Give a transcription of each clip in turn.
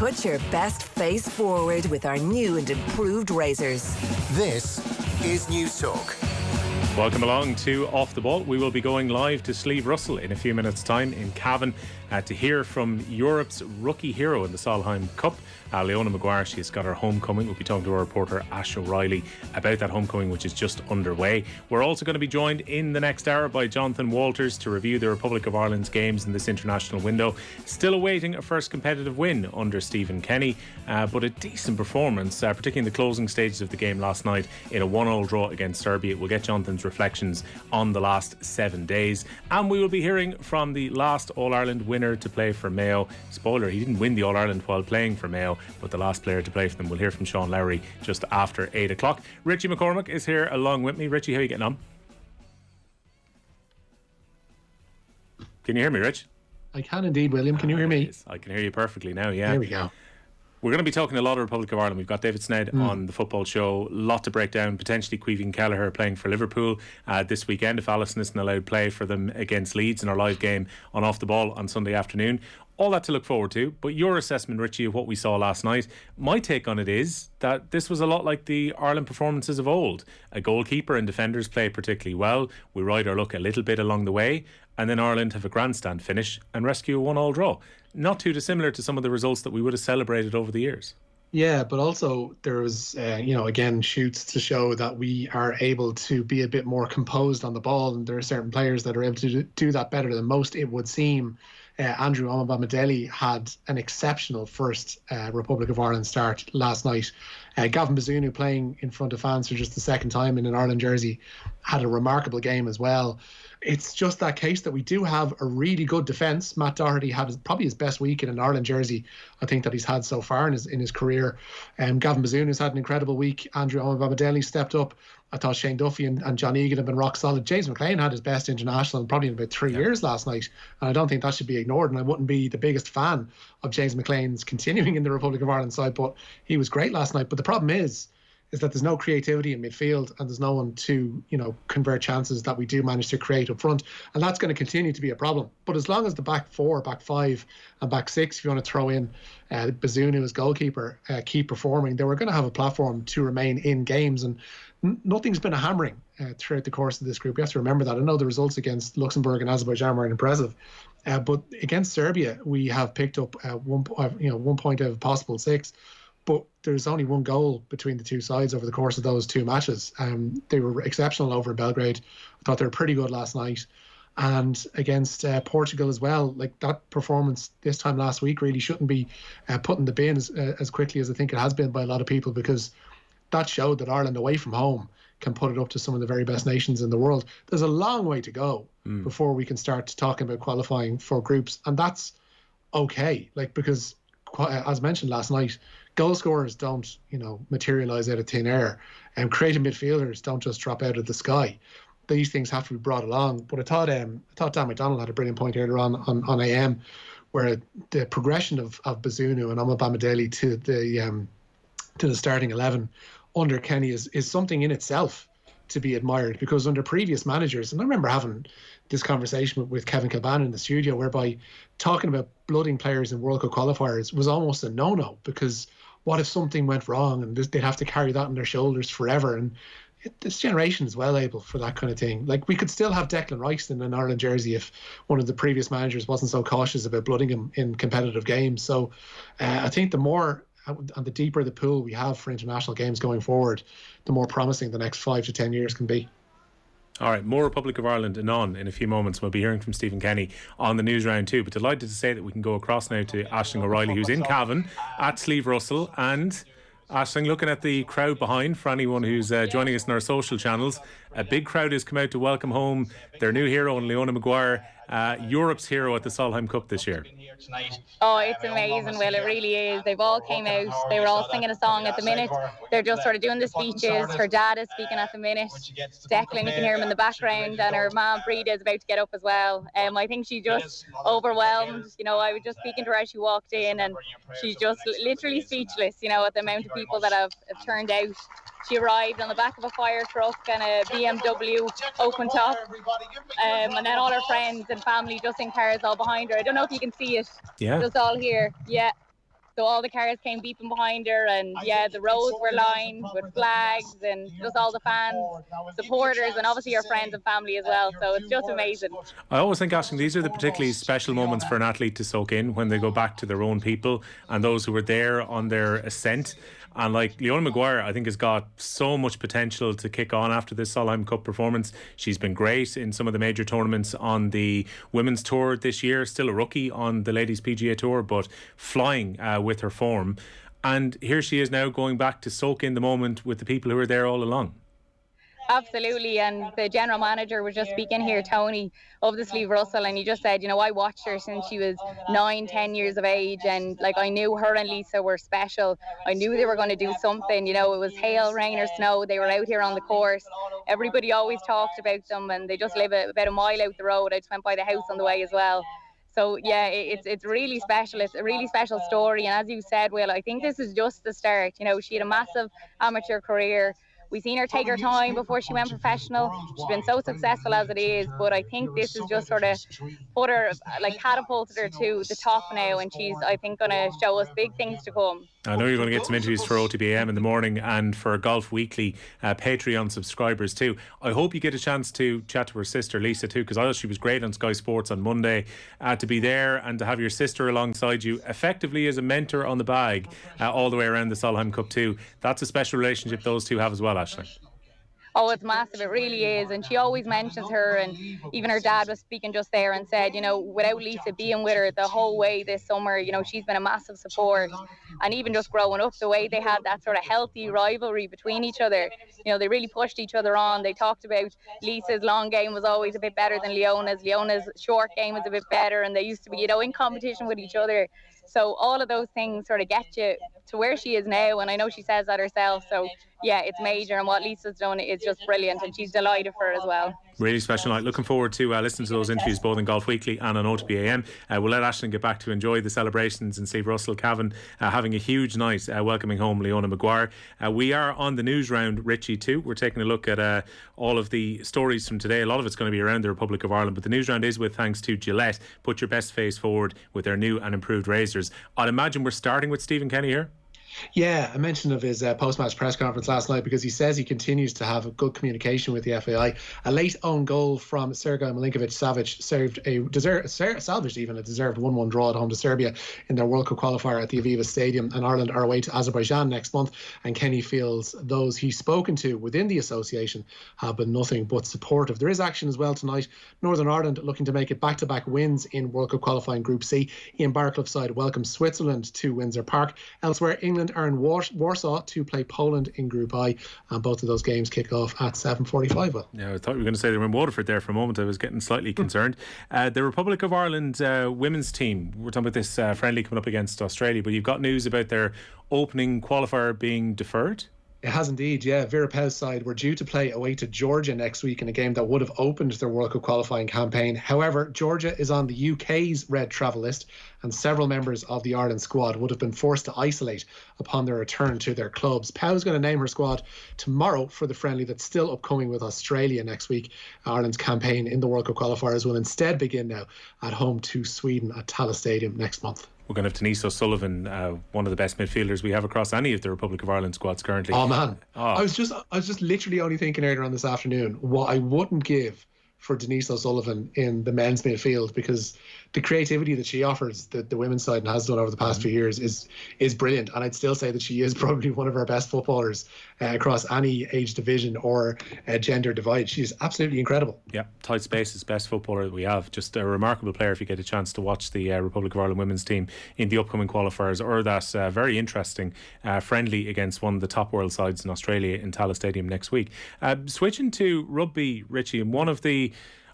Put your best face forward with our new and improved razors. This is News Talk. Welcome along to Off the Ball. We will be going live to Slieve Russell in a few minutes' time in Cavan to hear from Europe's rookie hero in the Solheim Cup, Leona Maguire. She has got her homecoming. We'll be talking to our reporter Ash O'Reilly about that homecoming, which is just underway. We're also going to be joined in the next hour by Jonathan Walters to review the Republic of Ireland's games in this international window. Still awaiting a first competitive win under Stephen Kenny, but a decent performance, particularly in the closing stages of the game last night in a 1-1 draw against Serbia. We'll get Jonathan's reflections on the last 7 days, and we will be hearing from the last All-Ireland winner to play for Mayo. Spoiler, he didn't win the All-Ireland while playing for Mayo, but the last player to play for them. We'll hear from Sean Lowry just after 8 o'clock. Richie McCormack is here along with me. Richie, how are you getting on? Can you hear me, Rich? I can indeed, William. Can you hear me? I can hear you perfectly now, yeah. There we go. We're going to be talking a lot of Republic of Ireland. We've got David Sneyd on the football show. A lot to break down. Potentially Caoimhín Kelleher playing for Liverpool this weekend if Allison isn't allowed play for them against Leeds in our live game on Off the Ball on Sunday afternoon. All that to look forward to. But your assessment, Richie, of what we saw last night, my take on it is that this was a lot like the Ireland performances of old. A goalkeeper and defenders play particularly well. We ride our luck a little bit along the way, and then Ireland have a grandstand finish and rescue a 1-1 draw. Not too dissimilar to some of the results that we would have celebrated over the years. Yeah, but also there was, again, shoots to show that we are able to be a bit more composed on the ball, and there are certain players that are able to do that better than most, it would seem. Andrew Omobamidele had an exceptional first Republic of Ireland start last night. Gavin Bazunu, playing in front of fans for just the second time in an Ireland jersey, had a remarkable game as well. It's just that case that we do have a really good defence. Matt Doherty had probably his best week in an Ireland jersey, I think, that he's had so far in his career. Gavin Bazunu's had an incredible week. Andrew Omobamidele stepped up. I thought Shane Duffy and John Egan have been rock solid. James McLean had his best international in probably in about 3 years last night, and I don't think that should be ignored, and I wouldn't be the biggest fan of James McLean's continuing in the Republic of Ireland side, but he was great last night. But the problem is that there's no creativity in midfield, and there's no one to, convert chances that we do manage to create up front, and that's going to continue to be a problem. But as long as the back four, back five, and back six, if you want to throw in Bazunu as goalkeeper, keep performing, then we're going to have a platform to remain in games, and nothing's been a hammering throughout the course of this group. We have to remember that. I know the results against Luxembourg and Azerbaijan were impressive, but against Serbia, we have picked up 1 point out of possible 6. But there's only one goal between the two sides over the course of those two matches. They were exceptional over in Belgrade. I thought they were pretty good last night. And against Portugal as well, like that performance this time last week really shouldn't be put in the bin as quickly as I think it has been by a lot of people, because that showed that Ireland away from home can put it up to some of the very best nations in the world. There's a long way to go before we can start talking about qualifying for groups. And that's okay, because as mentioned last night, goal scorers don't, materialise out of thin air, and creative midfielders don't just drop out of the sky. These things have to be brought along. But I thought Dan McDonald had a brilliant point earlier on AM, where the progression of Bazunu and Omobamidele to the starting 11 under Kenny is something in itself to be admired, because under previous managers, and I remember having this conversation with Kevin Kilban in the studio, whereby talking about blooding players in World Cup qualifiers was almost a no-no, because what if something went wrong and they'd have to carry that on their shoulders forever? And this generation is well able for that kind of thing. Like, we could still have Declan Rice in an Ireland jersey if one of the previous managers wasn't so cautious about blooding him in competitive games. So I think the more and the deeper the pool we have for international games going forward, the more promising the next 5 to 10 years can be. All right, more Republic of Ireland and on in a few moments. We'll be hearing from Stephen Kenny on the Newsround too. But delighted to say that we can go across now to Aisling O'Reilly, who's in Cavan at Slieve Russell. And Aisling, looking at the crowd behind, for anyone who's joining us in our social channels, a big crowd has come out to welcome home their new hero, Leona Maguire, Europe's hero at the Solheim Cup this year. Oh, it's amazing, Will. It really is. They've all came out. They were all singing a song at the minute. They're just sort of doing the speeches. Her dad is speaking at the minute. Declan, you can hear him in the background, and her mom, Breda, is about to get up as well. I think she's just overwhelmed. I was just speaking to her as she walked in, and she's just literally speechless, at the amount of people that have turned out. She arrived on the back of a fire truck and a BMW open top, and then all her friends and family just in cars all behind her. I don't know if you can see it. Yeah. Just all here. Yeah. So all the cars came beeping behind her, and yeah, the roads were lined with flags and just all the fans, supporters, and obviously her friends and family as well. So it's just amazing. I always think, Aisling, these are the particularly special moments for an athlete to soak in when they go back to their own people and those who were there on their ascent. And like Leona Maguire, I think, has got so much potential to kick on after this Solheim Cup performance. She's been great in some of the major tournaments on the women's tour this year. Still a rookie on the ladies PGA Tour, but flying with her form. And here she is now going back to soak in the moment with the people who were there all along. Absolutely, and the general manager was just speaking here, Tony, of the Sleeve Russell, and he just said, you know, I watched her since she was 9-10 years of age, and like I knew her and Lisa were special. I knew they were going to do something. You know, it was hail, rain or snow, they were out here on the course. Everybody always talked about them, and they just live about a mile out the road. I just went by the house on the way as well. So yeah, it's really special. It's a really special story, and as you said, Will, I think this is just the start. You know, she had a massive amateur career. We've seen her take her time before she went professional. She's been so successful as it is, but I think this is just sort of put her, like catapulted her to the top now, and she's, I think, going to show us big things to come. I know you're going to get some interviews for OTB AM in the morning and for Golf Weekly Patreon subscribers too. I hope you get a chance to chat to her sister Lisa too, because I thought she was great on Sky Sports on Monday. To be there and to have your sister alongside you effectively as a mentor on the bag all the way around the Solheim Cup too. That's a special relationship those two have as well, Aisling. Oh, it's massive. It really is. And she always mentions her, and even her dad was speaking just there and said, you know, without Lisa being with her the whole way this summer, you know, she's been a massive support. And even just growing up, the way they had that sort of healthy rivalry between each other, you know, they really pushed each other on. They talked about Lisa's long game was always a bit better than Leona's. Leona's short game was a bit better, and they used to be, you know, in competition with each other. So all of those things sort of get you to where she is now, and I know she says that herself. So yeah, it's major, and what Lisa's done is just brilliant, and she's delighted for her as well. Really special night. Looking forward to listening to those interviews both in Golf Weekly and on OTB AM. We'll let Aisling get back to enjoy the celebrations and Steve Russell, Cavan having a huge night welcoming home Leona Maguire. We are on the Newsround, Richie, too. We're taking a look at all of the stories from today. A lot of it's going to be around the Republic of Ireland, but the Newsround is with thanks to Gillette. Put your best face forward with their new and improved razors. I'd imagine we're starting with Stephen Kenny here. Yeah, I mentioned of his post-match press conference last night because he says he continues to have a good communication with the FAI. A late own goal from Sergei Milinkovic-Savic salvaged even a deserved 1-1 draw at home to Serbia in their World Cup qualifier at the Aviva Stadium, and Ireland are away to Azerbaijan next month. And Kenny feels those he's spoken to within the association have been nothing but supportive. There is action as well tonight. Northern Ireland looking to make it back-to-back wins in World Cup qualifying Group C. Ian Barclough's side welcomes Switzerland to Windsor Park. Elsewhere, England are in Warsaw to play Poland in Group I, and both of those games kick off at 7:45. Well, yeah, I thought you were going to say they were in Waterford there for a moment. I was getting slightly concerned. The Republic of Ireland women's team, we're talking about this friendly coming up against Australia, but you've got news about their opening qualifier being deferred? It has indeed, yeah. Vera Pauw's side were due to play away to Georgia next week in a game that would have opened their World Cup qualifying campaign. However, Georgia is on the UK's red travel list, and several members of the Ireland squad would have been forced to isolate upon their return to their clubs. Pauw's going to name her squad tomorrow for the friendly that's still upcoming with Australia next week. Ireland's campaign in the World Cup qualifiers will instead begin now at home to Sweden at Tallaght Stadium next month. We're going to have Denise O'Sullivan, one of the best midfielders we have across any of the Republic of Ireland squads currently. Oh man, I was just literally only thinking earlier on this afternoon what I wouldn't give for Denise O'Sullivan in the men's midfield, because the creativity that she offers, the women's side, and has done over the past few years is brilliant. And I'd still say that she is probably one of our best footballers across any age division or gender divide. She's absolutely incredible. Yeah, tight spaces, best footballer that we have. Just a remarkable player if you get a chance to watch the Republic of Ireland women's team in the upcoming qualifiers, or that very interesting friendly against one of the top world sides in Australia in Tallaght Stadium next week. Switching to rugby, Richie, and one of the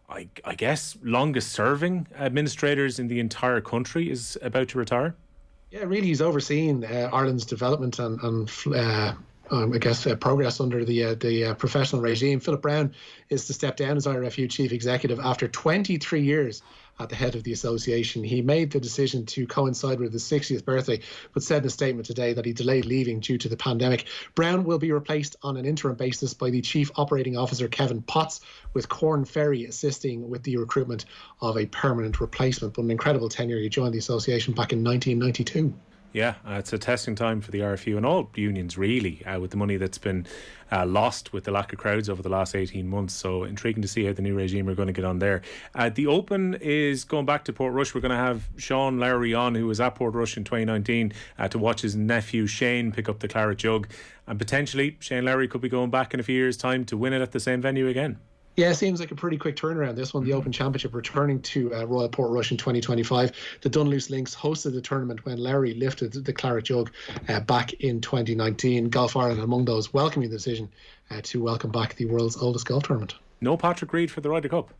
I guess longest serving administrators in the entire country is about to retire. Yeah, really, he's overseen Ireland's development and I guess progress under the professional regime. Philip Brown is to step down as IRFU chief executive after 23 years at the head of the association. He made the decision to coincide with his 60th birthday, but said in a statement today that he delayed leaving due to the pandemic. Brown will be replaced on an interim basis by the Chief Operating Officer Kevin Potts, with Corn Ferry assisting with the recruitment of a permanent replacement. But an incredible tenure. He joined the association back in 1992. Yeah, it's a testing time for the RFU and all unions, really, with the money that's been lost with the lack of crowds over the last 18 months. So intriguing to see how the new regime are going to get on there. The Open is going back to Portrush. We're going to have Sean Lowry on, who was at Portrush in 2019, to watch his nephew Shane pick up the claret jug. And potentially Shane Lowry could be going back in a few years' time to win it at the same venue again. Yeah, it seems like a pretty quick turnaround. This one, the Open Championship, returning to Royal Portrush in 2025. The Dunluce Lynx hosted the tournament when Lowry lifted the claret jug back in 2019. Golf Ireland among those welcoming the decision to welcome back the world's oldest golf tournament. No Patrick Reed for the Ryder Cup.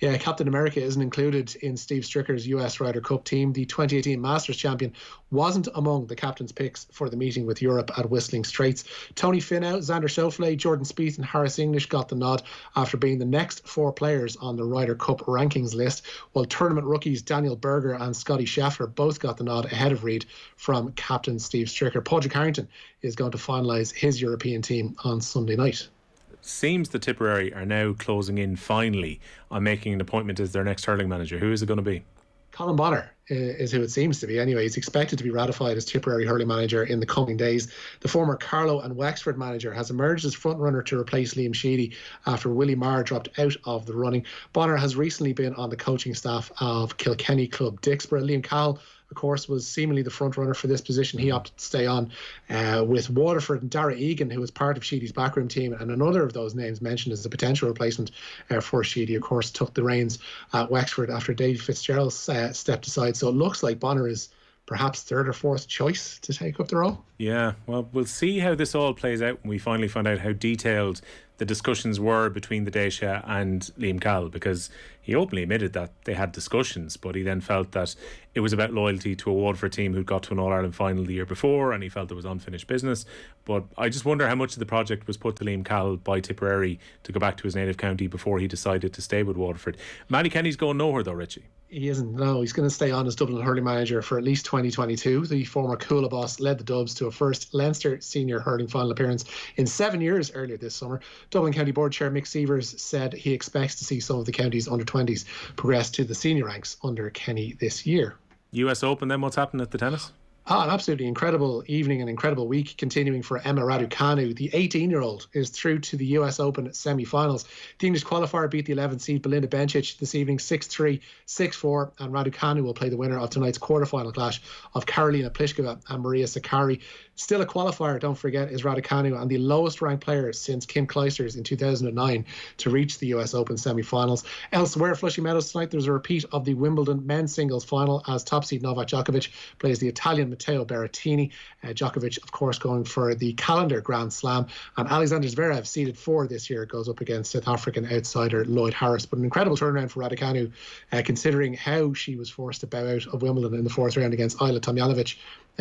Yeah, Captain America isn't included in Steve Stricker's US Ryder Cup team. The 2018 Masters champion wasn't among the captain's picks for the meeting with Europe at Whistling Straits. Tony Finau, Xander Schauffele, Jordan Spieth and Harris English got the nod after being the next 4 players on the Ryder Cup rankings list, while tournament rookies Daniel Berger and Scotty Scheffler both got the nod ahead of Reed from captain Steve Stricker. Padraig Harrington is going to finalise his European team on Sunday night. Seems the Tipperary are now closing in finally on making an appointment as their next hurling manager. Who is it going to be? Colin Bonner is who it seems to be. Anyway, he's expected to be ratified as Tipperary hurling manager in the coming days. The former Carlow and Wexford manager has emerged as frontrunner to replace Liam Sheedy after Willie Marr dropped out of the running. Bonner has recently been on the coaching staff of Kilkenny club Dixborough. Liam Cahill, of course, was seemingly the front runner for this position. He opted to stay on with Waterford, and Dara Egan, who was part of Sheedy's backroom team, and another of those names mentioned as a potential replacement for Sheedy, of course, took the reins at Wexford after David Fitzgerald stepped aside. So it looks like Bonner is perhaps third or fourth choice to take up the role. Yeah, well, we'll see how this all plays out when we finally find out how detailed the discussions were between the Daisha and Liam Cahill, because he openly admitted that they had discussions, but he then felt that it was about loyalty to a Waterford team who'd got to an All-Ireland final the year before, and he felt there was unfinished business. But I just wonder how much of the project was put to Liam Cahill by Tipperary to go back to his native county before he decided to stay with Waterford. Matty Kenny's going nowhere though, Richie. He isn't, no. He's going to stay on as Dublin hurling manager for at least 2022. The former Coola boss led the Dubs to a first Leinster senior hurling final appearance in 7 years earlier this summer. Dublin County Board Chair Mick Sievers said he expects to see some of the county's under-20s progress to the senior ranks under Kenny this year. US Open then, what's happened at the tennis? An absolutely incredible evening, an incredible week continuing for Emma Raducanu. The 18-year-old is through to the US Open semi-finals. The English qualifier beat the 11th seed Belinda Bencic this evening 6-3, 6-4, and Raducanu will play the winner of tonight's quarterfinal clash of Karolina Pliskova and Maria Sakkari. Still a qualifier, don't forget, is Raducanu, and the lowest ranked player since Kim Clijsters in 2009 to reach the US Open semi-finals. Elsewhere, Flushing Meadows tonight, there's a repeat of the Wimbledon men's singles final as top seed Novak Djokovic plays the Italian Matteo Berrettini. Djokovic, of course, going for the calendar Grand Slam, and Alexander Zverev, seeded 4 this year, goes up against South African outsider Lloyd Harris. But an incredible turnaround for Raducanu, considering how she was forced to bow out of Wimbledon in the 4th round against Ajla Tomljanovic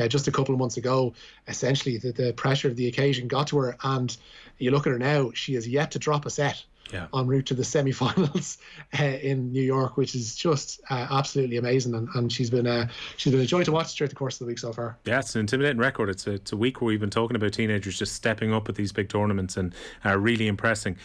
just a couple of months ago. Essentially, the pressure of the occasion got to her, and you look at her now, she has yet to drop a set. Yeah. En route to the semi-finals in New York, which is just absolutely amazing, and she's been a joy to watch throughout the course of the week so far. Yeah, it's an intimidating record. It's a week where we've been talking about teenagers just stepping up at these big tournaments and really impressing.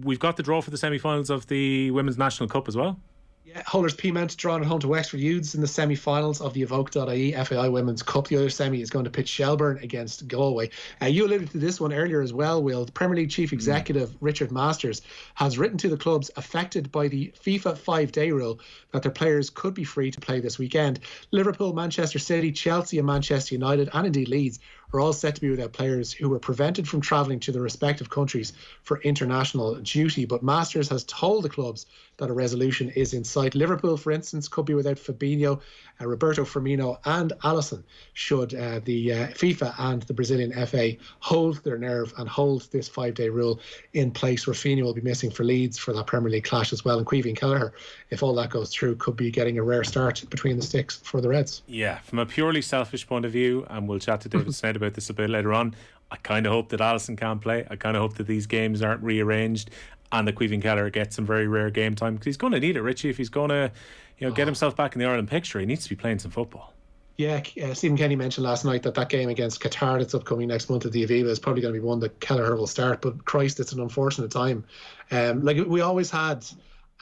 We've got the draw for the semi-finals of the Women's National Cup as well. Yeah, Holders Peamount drawn at home to Wexford Youths in the semi-finals of the Evoke.ie FAI Women's Cup. The other semi is going to pitch Shelburne against Galway. You alluded to this one earlier as well, Will. The Premier League Chief Executive Richard Masters has written to the clubs affected by the FIFA 5-day rule that their players could be free to play this weekend. Liverpool, Manchester City, Chelsea and Manchester United, and indeed Leeds, are all set to be without players who were prevented from travelling to their respective countries for international duty. But Masters has told the clubs that a resolution is in sight. Liverpool, for instance, could be without Fabinho, Roberto Firmino and Alisson should the FIFA and the Brazilian FA hold their nerve and hold this 5-day rule in place. Rafinha will be missing for Leeds for that Premier League clash as well, and Queevy and Kelleher, if all that goes through, could be getting a rare start between the sticks for the Reds. Yeah, from a purely selfish point of view, and we'll chat to David Sneyd about this a bit later on, I kind of hope that Alisson can't play. I kind of hope that these games aren't rearranged and that Queevy and Kelleher gets some very rare game time, because he's going to need it, Richie, if he's going to get himself back in the Ireland picture. He needs to be playing some football. Yeah, Stephen Kenny mentioned last night that game against Qatar that's upcoming next month at the Aviva is probably going to be one that Kelleher will start, but Christ, it's an unfortunate time. Like we always had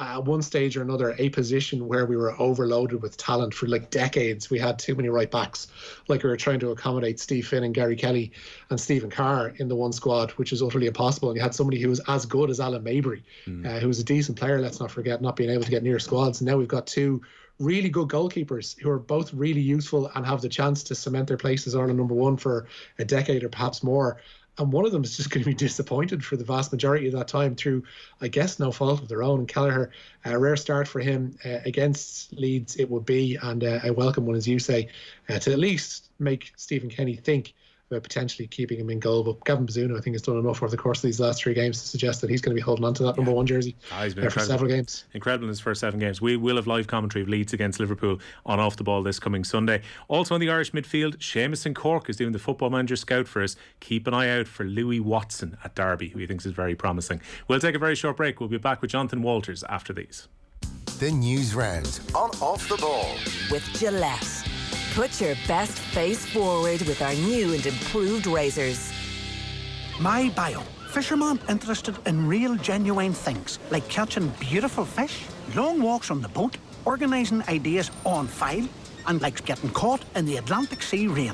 at one stage or another a position where we were overloaded with talent for like decades. We had too many right backs. Like we were trying to accommodate Steve Finn and Gary Kelly and Stephen Carr in the one squad, which is utterly impossible. And you had somebody who was as good as Alan Mabry, who was a decent player, let's not forget, not being able to get near squads. And now we've got two really good goalkeepers who are both really useful and have the chance to cement their place as Ireland number one for a decade or perhaps more. And one of them is just going to be disappointed for the vast majority of that time through, I guess, no fault of their own. And Kelleher, a rare start for him against Leeds it would be, and a welcome one, as you say, to at least make Stephen Kenny think about potentially keeping him in goal. But Gavin Bazunu, I think, has done enough over the course of these last 3 games to suggest that he's going to be holding on to that number 1 jersey for several games. Incredible in his first 7 games. We will have live commentary of Leeds against Liverpool on Off the Ball this coming Sunday. Also in the Irish midfield, Seamus in Cork is doing the Football Manager scout for us. Keep an eye out for Louis Watson at Derby, who he thinks is very promising. We'll take a very short break. We'll be back with Jonathan Walters after these. The Newsround on Off the Ball with Gillette. Put your best face forward with our new and improved razors. My bio. Fisherman interested in real genuine things like catching beautiful fish, long walks on the boat, organising ideas on file, and likes getting caught in the Atlantic Sea rain.